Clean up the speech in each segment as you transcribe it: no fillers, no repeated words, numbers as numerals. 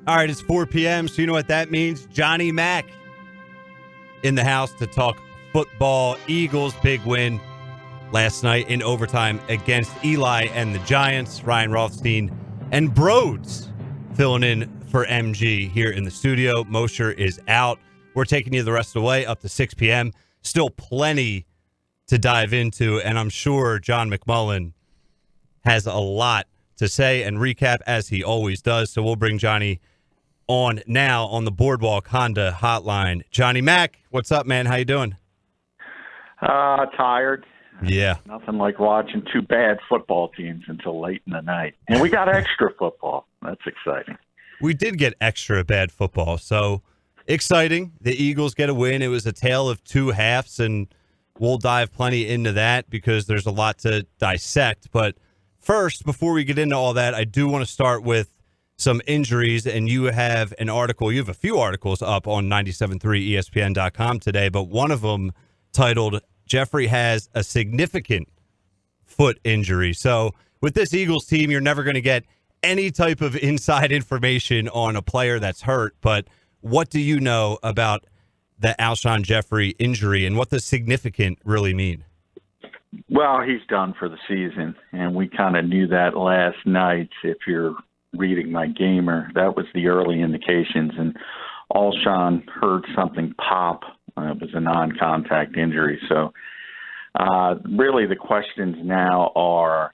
All right, it's 4 p.m., so you know what that means. Johnny Mac in the house to talk football. Eagles, big win last night in overtime against Eli and the Giants. Ryan Rothstein and Broads filling in for MG here in the studio. Mosher is out. We're taking you the rest of the way up to 6 p.m. Still plenty to dive into, and I'm sure John McMullen has a lot to say and recap, as he always does. So we'll bring Johnny on now on the Boardwalk Honda hotline. Johnny Mac, what's up, man? How you doing? Tired. Yeah. Nothing like watching two bad football teams until late in the night. And we got extra football. That's exciting. We did get extra bad football, so exciting. The Eagles get a win. It was a tale of two halves, and we'll dive plenty into that because there's a lot to dissect. But first, before we get into all that, I do want to start with some injuries, and you have an article. You have a few articles up on 97.3ESPN.com today, but one of them titled, Jeffery has a significant foot injury. So with this Eagles team, you're never going to get any type of inside information on a player that's hurt, but what do you know about the Alshon Jeffery injury and what does significant really mean? Well, he's done for the season, and we kind of knew that last night. If you're reading my gamer, that was the early indications, and Alshon heard something pop. It was a non-contact injury. So really the questions now are,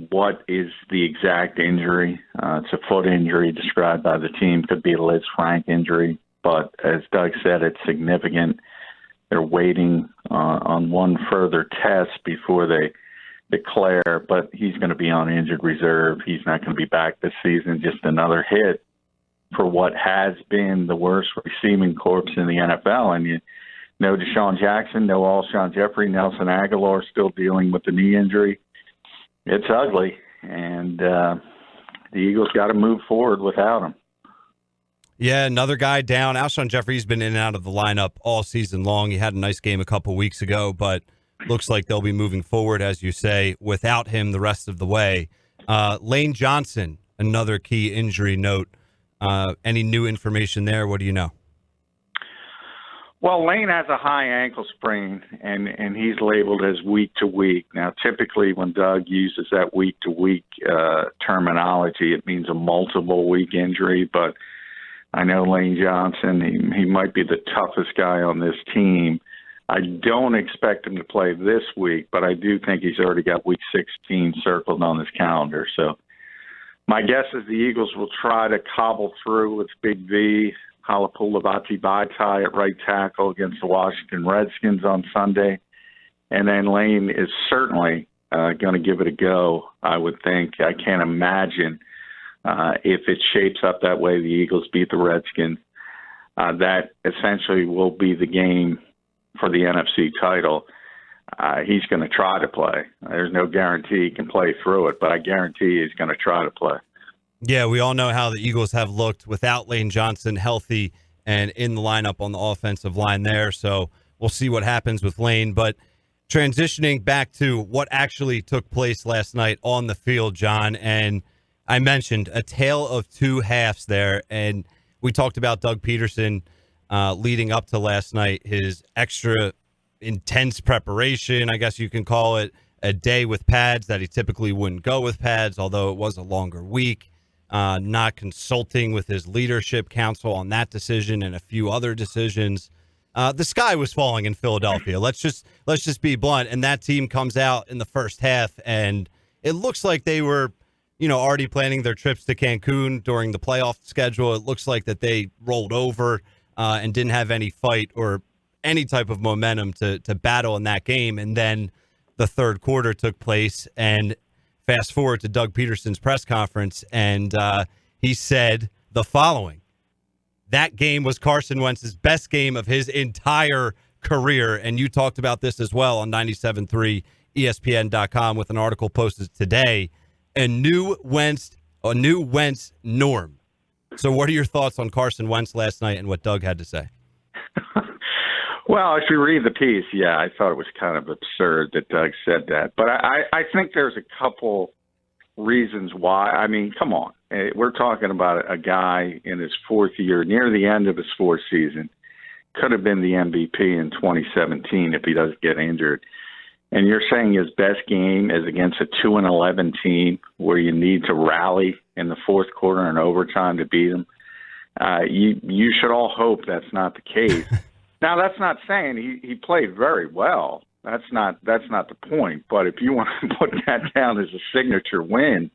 what is the exact injury? It's a foot injury described by the team. Could be a Liz Frank injury, but as Doug said, it's significant. They're waiting on one further test before they declare, but he's going to be on injured reserve. He's not going to be back this season. Just another hit for what has been the worst receiving corps in the NFL. And you know Deshaun Jackson, no Alshon Jeffery, Nelson Aguilar still dealing with the knee injury. It's ugly, and the Eagles got to move forward without him. Yeah, another guy down. Alshon Jeffery's been in and out of the lineup all season long. He had a nice game a couple weeks ago, but looks like they'll be moving forward, as you say, without him the rest of the way. Lane Johnson, another key injury note. Any new information there? What do you know? Well, Lane has a high ankle sprain, and he's labeled as week to week. Now, typically when Doug uses that week to week terminology, it means a multiple week injury, but I know Lane Johnson, he might be the toughest guy on this team. I don't expect him to play this week, but I do think he's already got week 16 circled on his calendar. So my guess is the Eagles will try to cobble through with Big V, Halapoulivaati Vaitai at right tackle against the Washington Redskins on Sunday. And then Lane is certainly going to give it a go, I would think. I can't imagine if it shapes up that way, the Eagles beat the Redskins. That essentially will be the game for the NFC title. He's going to try to play. There's no guarantee he can play through it, but I guarantee he's going to try to play. Yeah, we all know how the Eagles have looked without Lane Johnson healthy and in the lineup on the offensive line there. So we'll see what happens with Lane. But transitioning back to what actually took place last night on the field, John, and I mentioned a tale of two halves there. And we talked about Doug Peterson leading up to last night, his extra intense preparation, I guess you can call it, a day with pads that he typically wouldn't go with pads, although it was a longer week. Not consulting with his leadership council on that decision and a few other decisions. The sky was falling in Philadelphia. Let's just be blunt. And that team comes out in the first half, and it looks like they were, already planning their trips to Cancun during the playoff schedule. It looks like that they rolled over and didn't have any fight or any type of momentum to battle in that game. And then the third quarter took place, and fast forward to Doug Peterson's press conference, and he said the following: that game was Carson Wentz's best game of his entire career. And you talked about this as well on 97.3 ESPN.com with an article posted today, a new Wentz norm. So what are your thoughts on Carson Wentz last night and what Doug had to say? Well, if you read the piece, yeah, I thought it was kind of absurd that Doug said that. But I think there's a couple reasons why. I mean, come on. We're talking about a guy in his fourth year, near the end of his fourth season. Could have been the MVP in 2017 if he doesn't get injured. And you're saying his best game is against a 2-11 team where you need to rally in the fourth quarter and overtime to beat them. You should all hope that's not the case. Now, that's not saying he played very well. That's not the point. But if you want to put that down as a signature win,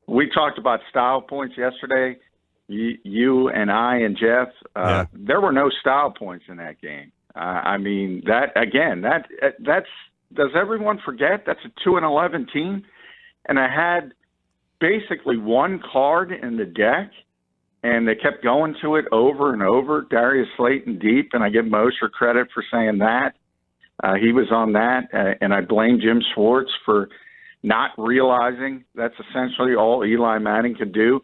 we talked about style points yesterday. You and I and Jeff, there were no style points in that game. I mean, that's does everyone forget that's a 2-11 team? And I had basically one card in the deck, and they kept going to it over and over. Darius Slayton deep, and I give Mosher credit for saying that. He was on that, and I blame Jim Schwartz for not realizing that's essentially all Eli Manning could do.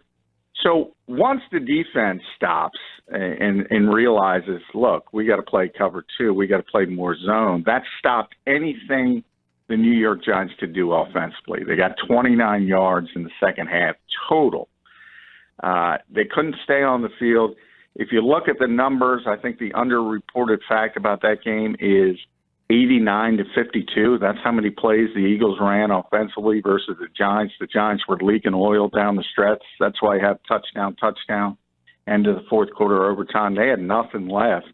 So once the defense stops and realizes, look, we got to play cover two, we got to play more zone, that stopped anything the New York Giants could do offensively. They got 29 yards in the second half total. They couldn't stay on the field. If you look at the numbers, I think the underreported fact about that game is 89-52. That's how many plays the Eagles ran offensively versus the Giants. The Giants were leaking oil down the stretch. That's why you have touchdown, end of the fourth quarter overtime. They had nothing left.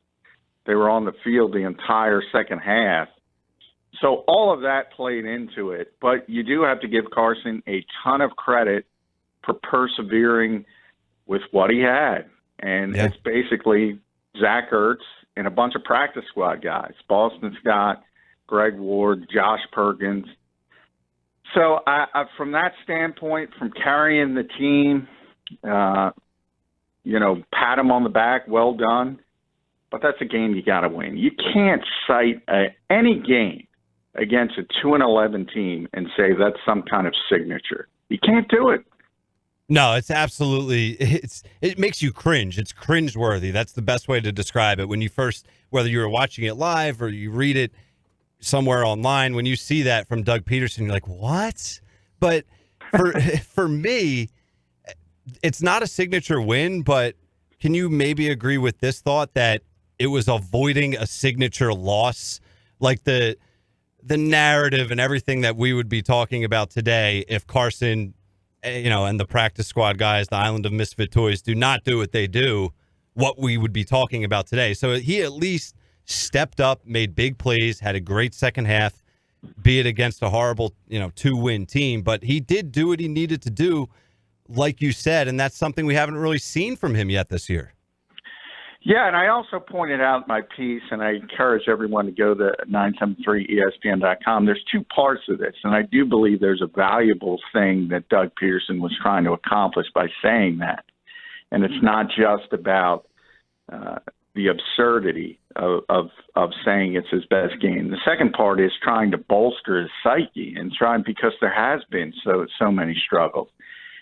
They were on the field the entire second half. So all of that played into it. But you do have to give Carson a ton of credit for persevering with what he had. And it's basically Zach Ertz and a bunch of practice squad guys, Boston Scott, Greg Ward, Josh Perkins. So I from that standpoint, from carrying the team, pat him on the back, well done. But that's a game you got to win. You can't cite any game against a 2-11 team and say that's some kind of signature. You can't do it. No, it's absolutely, it makes you cringe. It's cringeworthy. That's the best way to describe it. When you first, whether you were watching it live or you read it somewhere online, when you see that from Doug Peterson, you're like, what? But for me, it's not a signature win, but can you maybe agree with this thought that it was avoiding a signature loss? Like the narrative and everything that we would be talking about today if Carson, and the practice squad guys, the Island of Misfit Toys, do not do what they do, what we would be talking about today. So he at least stepped up, made big plays, had a great second half, be it against a horrible, 2-win team. But he did do what he needed to do, like you said, and that's something we haven't really seen from him yet this year. Yeah, and I also pointed out in my piece, and I encourage everyone to go to 973ESPN.com. There's two parts of this, and I do believe there's a valuable thing that Doug Peterson was trying to accomplish by saying that. And it's not just about the absurdity of saying it's his best game. The second part is trying to bolster his psyche and trying, because there has been so many struggles,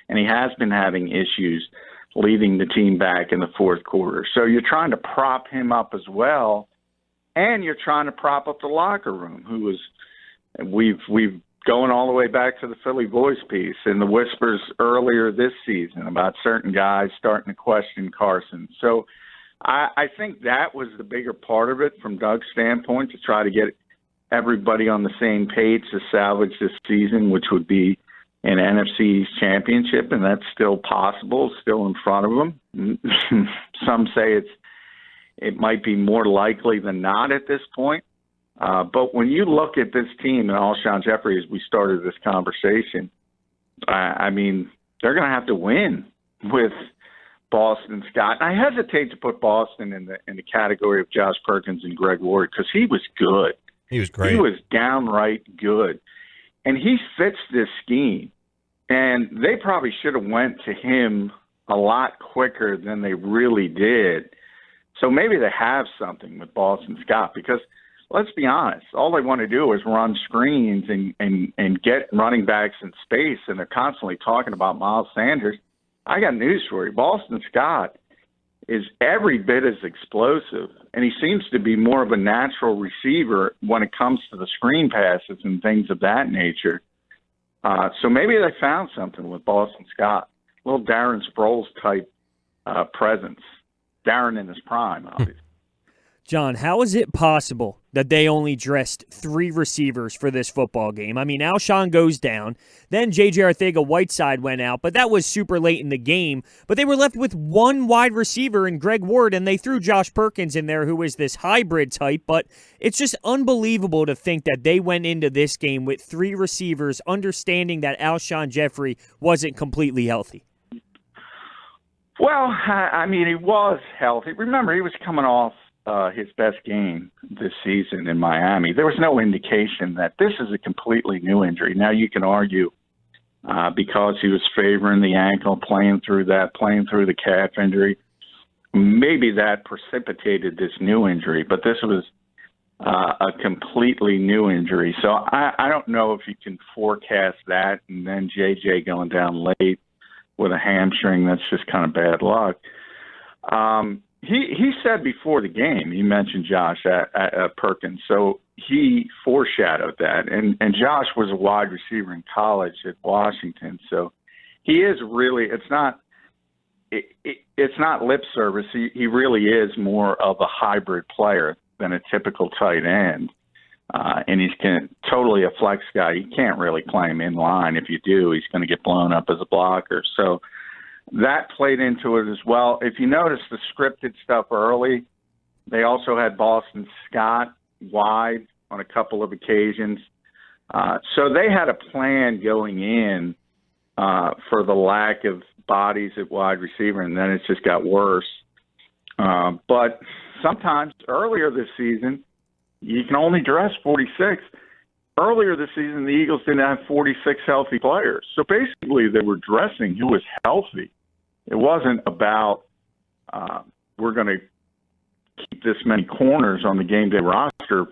and he has been having issues leading the team back in the fourth quarter. So you're trying to prop him up as well, and you're trying to prop up the locker room, we've going all the way back to the Philly Voice piece and the whispers earlier this season about certain guys starting to question Carson. So I think that was the bigger part of it from Doug's standpoint, to try to get everybody on the same page to salvage this season, which would be an NFC East championship, and that's still possible, still in front of them. Some say it might be more likely than not at this point. But when you look at this team and Alshon Jeffery, as we started this conversation, I mean, they're going to have to win with Boston Scott. I hesitate to put Boston in the category of Josh Perkins and Greg Ward, because he was good. He was great. He was downright good. And he fits this scheme. And they probably should have went to him a lot quicker than they really did. So maybe they have something with Boston Scott, because let's be honest, all they want to do is run screens and get running backs in space, and they're constantly talking about Miles Sanders. I got news for you. Boston Scott is every bit as explosive, and he seems to be more of a natural receiver when it comes to the screen passes and things of that nature. So maybe they found something with Boston Scott, a little Darren Sproles type presence. Darren in his prime, obviously. John, how is it possible that they only dressed 3 receivers for this football game? I mean, Alshon goes down, then J.J. Arcega-Whiteside went out, but that was super late in the game. But they were left with 1 wide receiver in Greg Ward, and they threw Josh Perkins in there, who is this hybrid type. But it's just unbelievable to think that they went into this game with 3 receivers, understanding that Alshon Jeffery wasn't completely healthy. Well, I mean, he was healthy. Remember, he was coming off his best game this season in Miami. There was no indication that this is a completely new injury. Now, you can argue because he was favoring the ankle, playing through the calf injury, maybe that precipitated this new injury, but this was a completely new injury. So I don't know if you can forecast that, and then JJ going down late with a hamstring. That's just kind of bad luck. He said before the game, he mentioned Josh at Perkins, so he foreshadowed that. And Josh was a wide receiver in college at Washington, so he is really. It's not lip service. He really is more of a hybrid player than a typical tight end, and he's totally a flex guy. You can't really play him in line. If you do, he's going to get blown up as a blocker. So that played into it as well. If you notice the scripted stuff early, they also had Boston Scott wide on a couple of occasions. So they had a plan going in for the lack of bodies at wide receiver, and then it just got worse. But sometimes earlier this season, you can only dress 46. Earlier this season, the Eagles didn't have 46 healthy players. So basically, they were dressing who was healthy. It wasn't about we're going to keep this many corners on the game day roster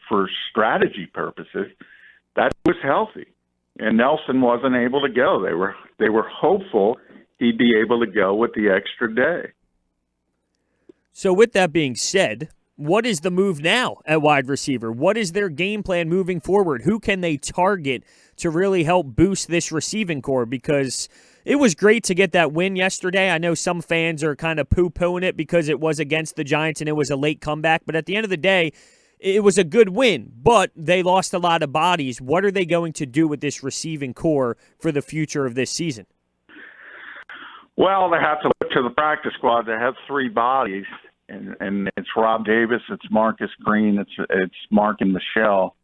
for strategy purposes. That was healthy, and Nelson wasn't able to go. They were hopeful he'd be able to go with the extra day. So with that being said, what is the move now at wide receiver? What is their game plan moving forward? Who can they target to really help boost this receiving core? Because it was great to get that win yesterday. I know some fans are kind of poo-pooing it because it was against the Giants and it was a late comeback. But at the end of the day, it was a good win, but they lost a lot of bodies. What are they going to do with this receiving core for the future of this season? Well, they have to look to the practice squad. They have 3 bodies, and it's Rob Davis, it's Marcus Green, it's Mark and Michelle.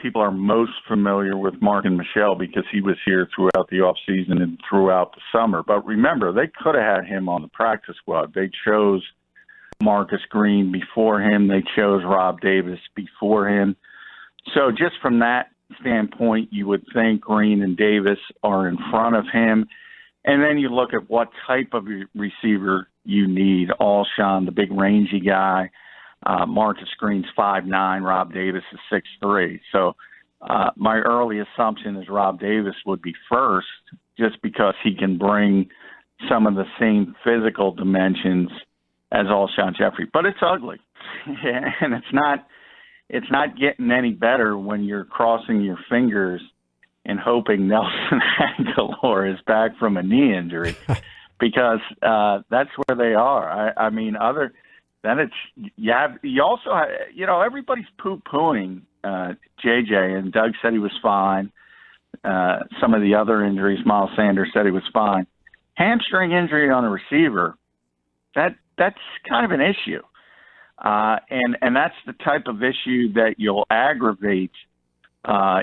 People are most familiar with Mark and Michelle because he was here throughout the offseason and throughout the summer. But remember, they could have had him on the practice squad. They chose Marcus Green before him. They chose Rob Davis before him. So just from that standpoint, you would think Green and Davis are in front of him. And then you look at what type of receiver you need. Alshon, the big rangy guy. Marcus Green's 5'9", Rob Davis is 6'3". So my early assumption is Rob Davis would be first just because he can bring some of the same physical dimensions as Alshon Jeffery. But it's ugly. And it's not getting any better when you're crossing your fingers and hoping Nelson Aguilar is back from a knee injury because that's where they are. I mean, then you also have, everybody's poo-pooing JJ, and Doug said he was fine. Some of the other injuries, Miles Sanders said he was fine. Hamstring injury on a receiver, that's kind of an issue. And that's the type of issue that you'll aggravate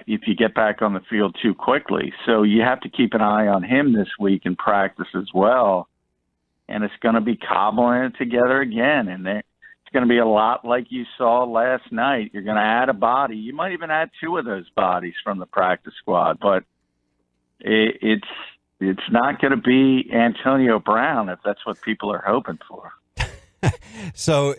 if you get back on the field too quickly. So you have to keep an eye on him this week in practice as well. And it's going to be cobbling it together again. And it's going to be a lot like you saw last night. You're going to add a body. You might even add 2 of those bodies from the practice squad. But it's not going to be Antonio Brown if that's what people are hoping for. So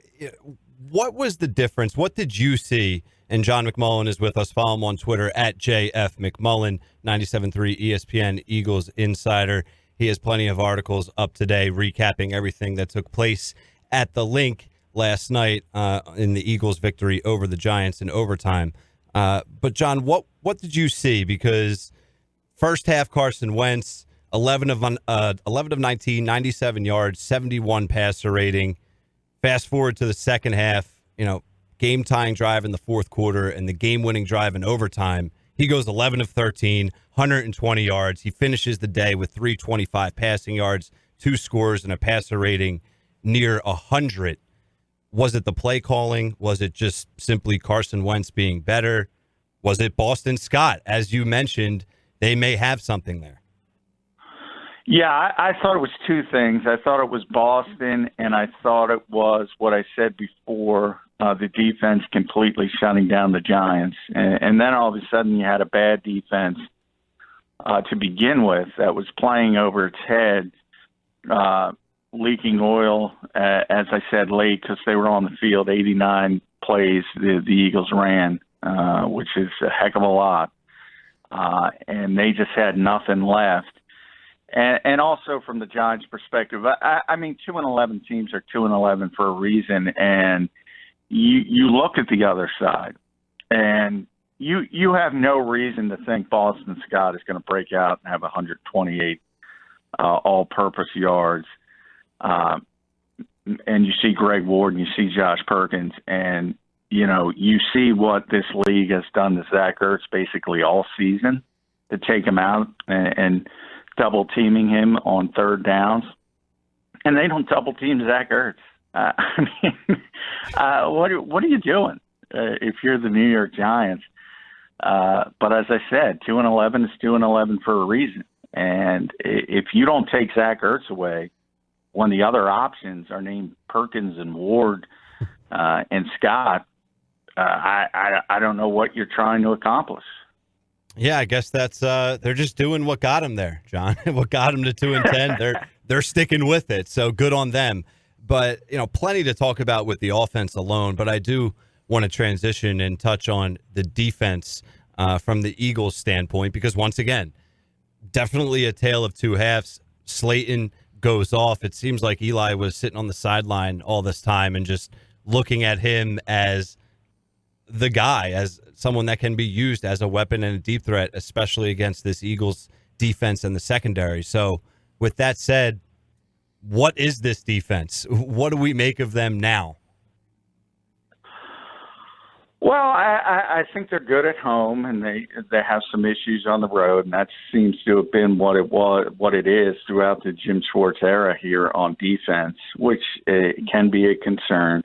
what was the difference? What did you see? And John McMullen is with us. Follow him on Twitter at JFMcMullen, 97.3 ESPN Eagles Insider. He has plenty of articles up today recapping everything that took place at the Link last night in the Eagles' victory over the Giants in overtime. But, John, what did you see? Because First half, Carson Wentz, 11 of 19, 97 yards, 71 passer rating. Fast forward to the second half, game-tying drive in the fourth quarter and the game-winning drive in overtime. He goes 11 of 13, 120 yards. He finishes the day with 325 passing yards, 2 scores, and a passer rating near 100. Was it the play calling? Was it just simply Carson Wentz being better? Was it Boston Scott? As you mentioned, they may have something there. Yeah, I thought it was two things. I thought it was Boston, and I thought it was what I said before, the defense completely shutting down the Giants. And then all of a sudden you had a bad defense to begin with that was playing over its head, leaking oil, as I said, late because they were on the field. 89 plays the Eagles ran, which is a heck of a lot. And they just had nothing left. And also from the Giants' perspective, I mean, 2-11 teams are 2-11 for a reason. And you look at the other side, and you have no reason to think Boston Scott is going to break out and have 128 all-purpose yards. And you see Greg Ward and you see Josh Perkins, and you see what this league has done to Zach Ertz basically all season to take him out and double teaming him on third downs, and they don't double team Zach Ertz. I mean, what are you doing if you're the New York Giants? But as I said, 2-11 is 2-11 for a reason. And if you don't take Zach Ertz away, when the other options are named Perkins and Ward and Scott, I don't know what you're trying to accomplish. Yeah, I guess that's they're just doing what got them there, John. What got them to 2-10. They're sticking with it. So good on them. But plenty to talk about with the offense alone. But I do want to transition and touch on the defense from the Eagles' standpoint, because once again, definitely a tale of two halves. Slayton goes off. It seems like Eli was sitting on the sideline all this time and just looking at him as the guy, as someone that can be used as a weapon and a deep threat, especially against this Eagles defense and the secondary. So with that said, what is this defense? What do we make of them now? Well, I think they're good at home, and they have some issues on the road, and that seems to have been what it is throughout the Jim Schwartz era here on defense, which can be a concern.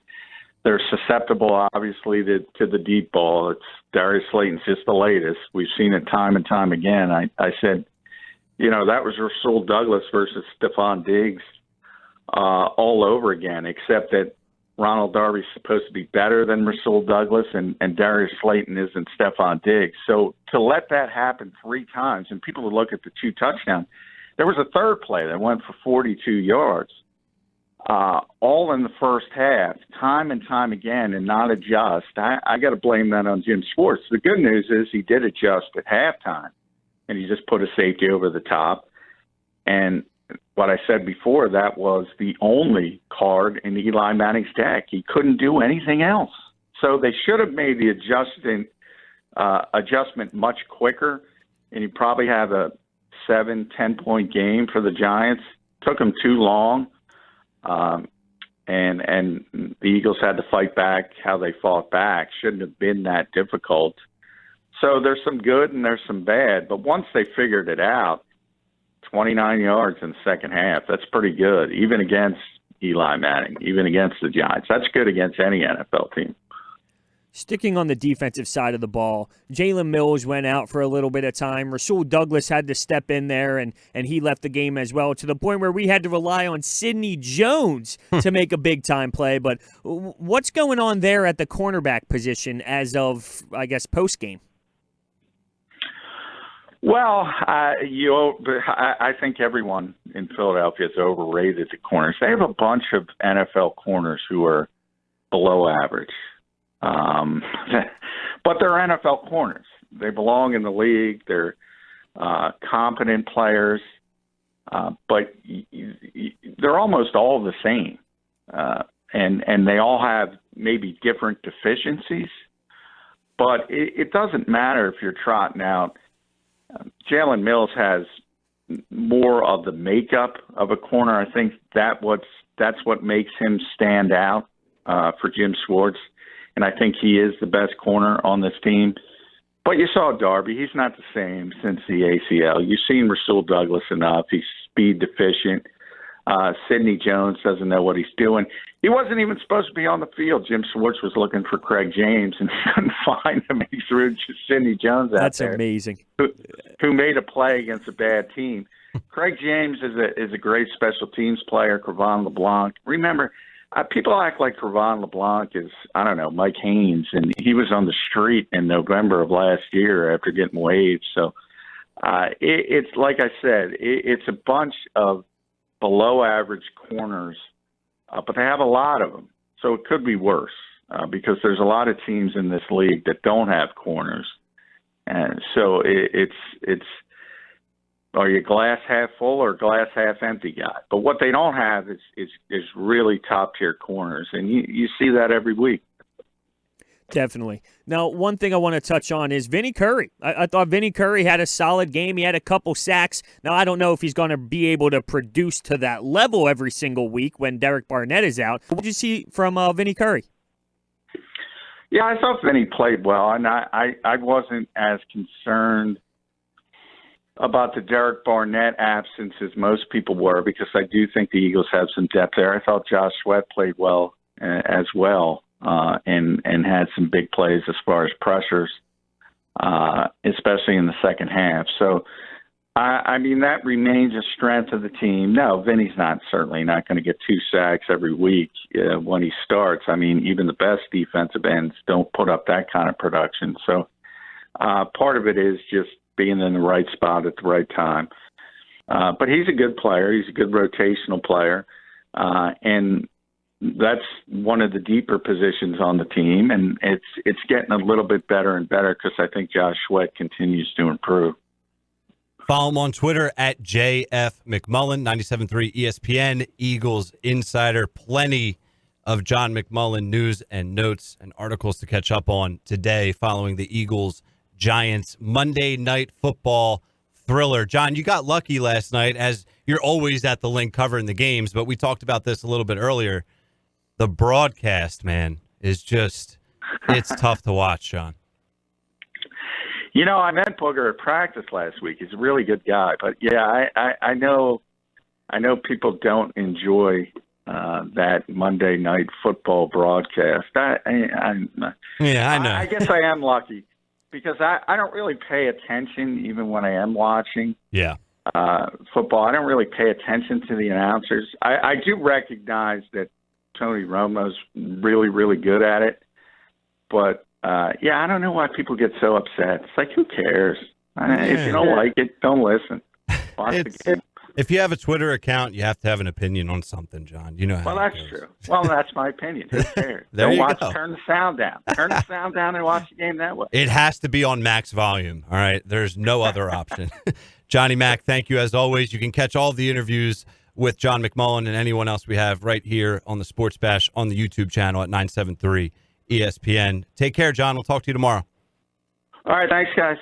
They're susceptible, obviously, to the deep ball. It's Darius Slayton's just the latest. We've seen it time and time again. I said, that was Rasul Douglas versus Stephon Diggs all over again, except that Ronald Darby's supposed to be better than Rasul Douglas, and Darius Slayton isn't Stephon Diggs. So to let that happen 3 times, and people would look at the 2 touchdowns, there was a third play that went for 42 yards. All in the first half, time and time again, and not adjust. I got to blame that on Jim Schwartz. The good news is he did adjust at halftime, and he just put a safety over the top. And what I said before, that was the only card in Eli Manning's deck. He couldn't do anything else. So they should have made the adjustment much quicker, and you probably have a 7-10 point game for the Giants. Took them too long. And the Eagles had to fight back how they fought back. Shouldn't have been that difficult. So there's some good and there's some bad. But once they figured it out, 29 yards in the second half, that's pretty good, even against Eli Manning, even against the Giants. That's good against any NFL team. Sticking on the defensive side of the ball, Jalen Mills went out for a little bit of time. Rasul Douglas had to step in there, and he left the game as well, to the point where we had to rely on Sidney Jones to make a big-time play. But what's going on there at the cornerback position as of, I guess, post-game? Well, I think everyone in Philadelphia has overrated the corners. They have a bunch of NFL corners who are below average. But they're NFL corners. They belong in the league. They're competent players, but they're almost all the same. And they all have maybe different deficiencies, but it doesn't matter if you're trotting out Jalen Mills has more of the makeup of a corner. I think that's what makes him stand out for Jim Schwartz, and I think he is the best corner on this team. But you saw Darby. He's not the same since the ACL. You've seen Rasul Douglas enough. He's speed deficient. Sidney Jones doesn't know what he's doing. He wasn't even supposed to be on the field. Jim Schwartz was looking for Craig James and couldn't find him. He threw Sidney Jones out That's there. Amazing. Who made a play against a bad team. Craig James is a great special teams player. Cravon LeBlanc. Remember, people act like Cravon LeBlanc is, I don't know, Mike Haynes, and he was on the street in November of last year after getting waived. So it's like I said, it's a bunch of below-average corners, but they have a lot of them. So it could be worse because there's a lot of teams in this league that don't have corners. And so it's are you glass half full or glass half empty guy? But what they don't have is really top-tier corners, and you see that every week. Definitely. Now, one thing I want to touch on is Vinny Curry. I thought Vinny Curry had a solid game. He had a couple sacks. Now, I don't know if he's going to be able to produce to that level every single week when Derek Barnett is out. What did you see from Vinny Curry? Yeah, I thought Vinny played well, and I wasn't as concerned about the Derek Barnett absence as most people were because I do think the Eagles have some depth there. I thought Josh Sweat played well as well. And had some big plays as far as pressures, especially in the second half. So, I mean, that remains a strength of the team. No, Vinny's certainly not going to get 2 sacks every week when he starts. I mean, even the best defensive ends don't put up that kind of production. So, part of it is just being in the right spot at the right time. But he's a good player. He's a good rotational player. And that's one of the deeper positions on the team, and it's getting a little bit better and better because I think Josh Sweat continues to improve. Follow him on Twitter at JF McMullen, 97.3 ESPN, Eagles Insider. Plenty of John McMullen news and notes and articles to catch up on today following the Eagles-Giants Monday Night Football thriller. John, you got lucky last night, as you're always at the link covering the games, but we talked about this a little bit earlier. The broadcast, man, is just, it's tough to watch, Sean. You know, I met Booger at practice last week. He's a really good guy. But, yeah, I know people don't enjoy that Monday Night Football broadcast. I know. I guess I am lucky because I don't really pay attention even when I am watching football. I don't really pay attention to the announcers. I do recognize that Tony Romo's really, really good at it. But, I don't know why people get so upset. It's like, who cares? If you don't like it, don't listen. Watch the game. If you have a Twitter account, you have to have an opinion on something, John. You know how that's true. Well, that's my opinion. Who cares? Don't watch. Turn the sound down. Turn the sound down and watch the game that way. It has to be on max volume, all right? There's no other option. Johnny Mac, thank you as always. You can catch all the interviews with John McMullen and anyone else we have right here on the Sports Bash on the YouTube channel at 973 ESPN. Take care, John. We'll talk to you tomorrow. All right. Thanks, guys.